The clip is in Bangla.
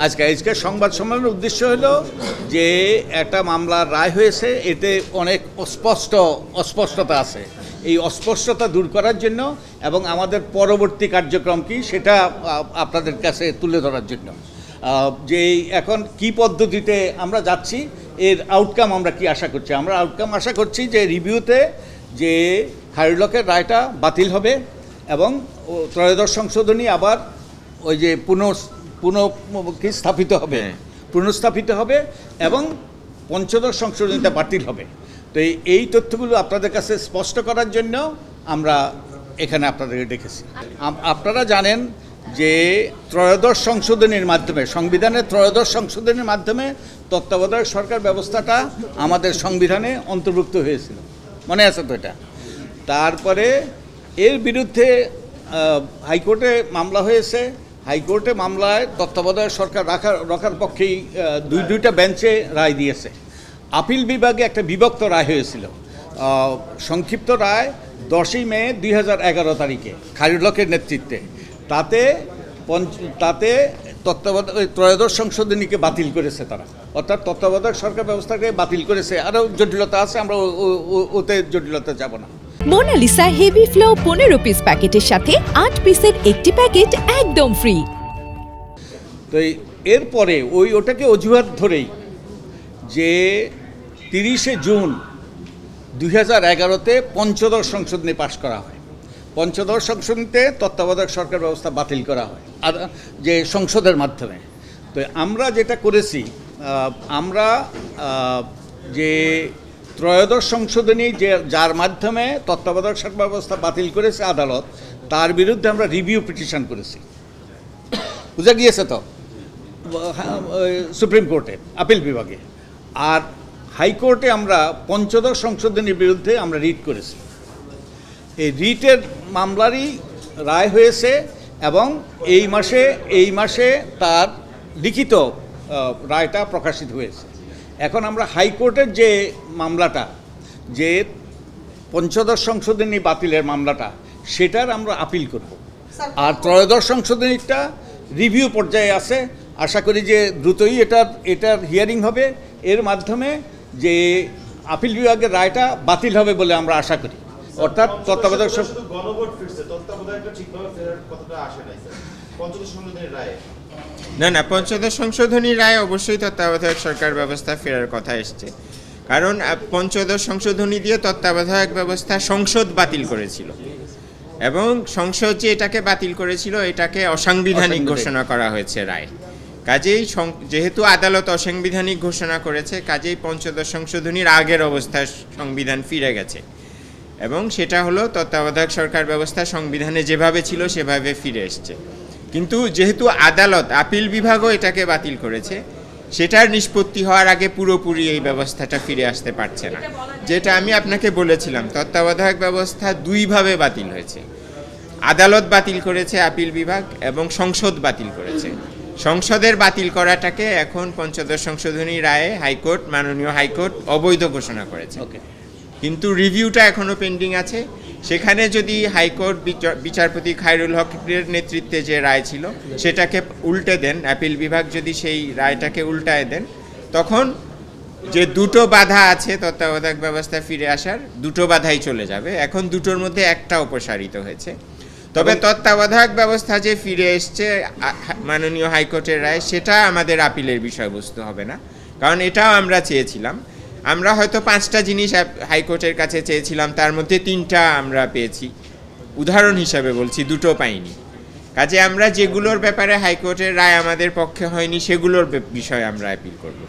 আজকে সংবাদ সম্মেলনের উদ্দেশ্য হলো যে একটা মামলার রায় হয়েছে, এতে অনেক অস্পষ্টতা আছে। এই অস্পষ্টতা দূর করার জন্য এবং আমাদের পরবর্তী কার্যক্রম কি সেটা আপনাদের কাছে তুলে ধরার জন্য, যে এখন কি পদ্ধতিতে আমরা যাচ্ছি, এর আউটকাম আমরা কি আশা করছি। আমরা আউটকাম আশা করছি যে রিভিউতে যে খায়রুল-হকের রায়টা বাতিল হবে এবং ত্রয়োদশ সংশোধনী আবার ওই যে পুনঃস্থাপিত হবে এবং পঞ্চদশ সংশোধনীটা বাতিল হবে। তো এই তথ্যগুলো আপনাদের কাছে স্পষ্ট করার জন্য আমরা এখানে আপনাদেরকে ডেকেছি। আপনারা জানেন যে ত্রয়োদশ সংশোধনীর মাধ্যমে, সংবিধানের ত্রয়োদশ সংশোধনীর মাধ্যমে তত্ত্বাবধায়ক সরকার ব্যবস্থাটা আমাদের সংবিধানে অন্তর্ভুক্ত হয়েছিল, মনে আছে তো এটা। তারপরে এর বিরুদ্ধে হাইকোর্টে মামলা হয়েছে। হাইকোর্টে মামলায় তত্ত্বাবধায়ক সরকার রাখার পক্ষেই দুইটা বেঞ্চে রায় দিয়েছে। আপিল বিভাগে একটা বিভক্ত রায় হয়েছিল। সংক্ষিপ্ত রায় 10ই মে 2011 তারিখে খায়রুল-হকের নেতৃত্বে। তাতে ত্রয়োদশ সংশোধনীকে বাতিল করেছে তারা, অর্থাৎ তত্ত্বাবধায়ক সরকার ব্যবস্থাকে বাতিল করেছে। আরও জটিলতা আছে, আমরা ওতে জটিলতা যাব না। মোনালিসা হেভি ফ্লো 15 পিস প্যাকেটের সাথে 8 পিসের একটি প্যাকেট একদম ফ্রি। তো এরপরে ওটাকে অজুহাত ধরেই যে 30শে জুন 2011-তে পঞ্চদশ সংশোধনী পাশ করা হয়। পঞ্চদশ সংশোধনীতে তত্ত্বাবধায়ক সরকার ব্যবস্থা বাতিল করা হয় যে সংসদের মাধ্যমে। তো আমরা যেটা করেছি, আমরা যে ত্রয়োদশ সংশোধনী যার মাধ্যমে তত্ত্বাবধায়ক সরকার ব্যবস্থা বাতিল করেছে আদালত, তার বিরুদ্ধে আমরা রিভিউ পিটিশন করেছি। বুঝা গিয়েছে তো, সুপ্রিম কোর্টে আপিল বিভাগে। আর হাইকোর্টে আমরা পঞ্চদশ সংশোধনীর বিরুদ্ধে আমরা রিট করেছি। এই রিটের মামলারই রায় হয়েছে এবং এই মাসে তার লিখিত রায়টা প্রকাশিত হয়েছে। এখন আমরা হাইকোর্টের যে মামলাটা, যে পঞ্চদশ সংশোধনী বাতিলের মামলাটা, সেটার আমরা আপিল করব। আর ত্রয়োদশ সংশোধনীটা রিভিউ পর্যায়ে আছে। আশা করি যে দ্রুতই এটার হিয়ারিং হবে। এর মাধ্যমে যে আপিল বিভাগের রায়টা বাতিল হবে বলে আমরা আশা করি। অর্থাৎ তত্ত্বাবধায়ক না, পঞ্চদশ সংশোধনীর রায় অবশ্যই তত্ত্বাবধায়ক সরকার ব্যবস্থা ফেরার কথা এসছে। কারণ পঞ্চদশ সংশোধনী দিয়ে তত্ত্বাবধায়ক ব্যবস্থা সংসদ বাতিল করেছিল এবং সংসদ যে এটাকে বাতিল করেছিল, এটাকে অসাংবিধানিক ঘোষণা করা হয়েছে রায়। কাজেই যেহেতু আদালত অসাংবিধানিক ঘোষণা করেছে, কাজেই পঞ্চদশ সংশোধনীর আগের অবস্থায় সংবিধান ফিরে গেছে এবং সেটা হলো তত্ত্বাবধায়ক সরকার ব্যবস্থা সংবিধানে যেভাবে ছিল সেভাবে ফিরে এসছে। কিন্তু যেহেতু আদালত, আপিল বিভাগও এটাকে বাতিল করেছে, সেটার নিষ্পত্তি হওয়ার আগে পুরোপুরি এই ব্যবস্থাটা ফিরে আসতে পারছে না। যেটা আমি আপনাকে বলেছিলাম, তত্ত্বাবধায়ক ব্যবস্থা দুইভাবে বাতিল হয়েছে। আদালত বাতিল করেছে আপিল বিভাগ এবং সংসদ বাতিল করেছে। সংসদের বাতিল করাটাকে এখন পঞ্চদশ সংশোধনী রায়ে হাইকোর্ট, মাননীয় হাইকোর্ট অবৈধ ঘোষণা করেছে। কিন্তু রিভিউটা এখনও পেন্ডিং আছে। সেখানে যদি হাইকোর্ট বিচারপতি খায়রুল-হকের নেতৃত্বে যে রায় ছিল সেটাকে উল্টে দেন, আপিল বিভাগ যদি সেই রায়টাকে উল্টায় দেন, তখন যে দুটো বাধা আছে তত্ত্বাবধায়ক ব্যবস্থা ফিরে আসার, দুটো বাধাই চলে যাবে। এখন দুটোর মধ্যে একটা অপসারিত হয়েছে। তবে তত্ত্বাবধায়ক ব্যবস্থা যে ফিরে এসছে মাননীয় হাইকোর্টের রায়, সেটা আমাদের আপিলের বিষয়বস্তু হবে না, কারণ এটাও আমরা চেয়েছিলাম। আমরা হয়তো 5টা জিনিস হাইকোর্টের কাছে চেয়েছিলাম, তার মধ্যে 3টা আমরা পেয়েছি। উদাহরণ হিসাবে বলছি, 2টো পাইনি। কাজে আমরা যেগুলোর ব্যাপারে হাইকোর্টের রায় আমাদের পক্ষে হয়নি, সেগুলোর বিষয়ে আমরা আপিল করব।